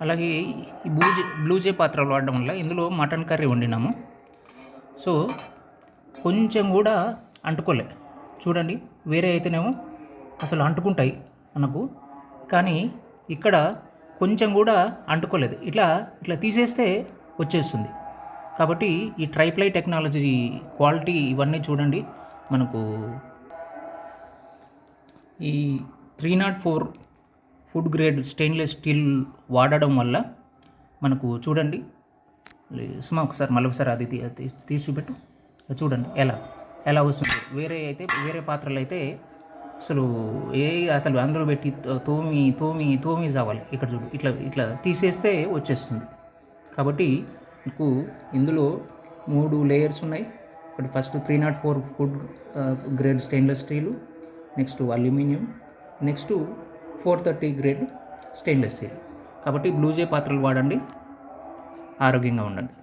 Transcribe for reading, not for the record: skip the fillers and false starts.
అలాగే ఈ బ్లూజే పాత్రలు వాడడం వల్ల ఇందులో మటన్ కర్రీ వండినాము. సో కొంచెం కూడా అంటుకోలే. చూడండి, వేరే అయితేనేమో అసలు అంటుకుంటాయి మనకు, కానీ ఇక్కడ కొంచెం కూడా అంటుకోలేదు. ఇట్లా ఇట్లా తీసేస్తే వచ్చేస్తుంది. కాబట్టి ఈ ట్రైప్లై టెక్నాలజీ క్వాలిటీ ఇవన్నీ చూడండి. మనకు ఈ 304 ఫుడ్ గ్రేడ్ స్టెయిన్లెస్ స్టీల్ వాడడం వల్ల మనకు చూడండి. సుమా ఒకసారి మళ్ళీ ఒకసారి అది తీసి చూపెట్టు. చూడండి ఎలా వస్తుంది. వేరే పాత్రలు అయితే అసలు అందులో పెట్టి తోమి చావాలి. ఇక్కడ చూడు, ఇట్లా తీసేస్తే వచ్చేస్తుంది. కాబట్టి మీకు ఇందులో 3 లేయర్స్ ఉన్నాయి. ఒకటి first 304 food grade stainless steel, next aluminium, next 430 grade stainless steel. కాబట్టి బ్లూజే పాత్రలు వాడండి, ఆరోగ్యంగా ఉండండి.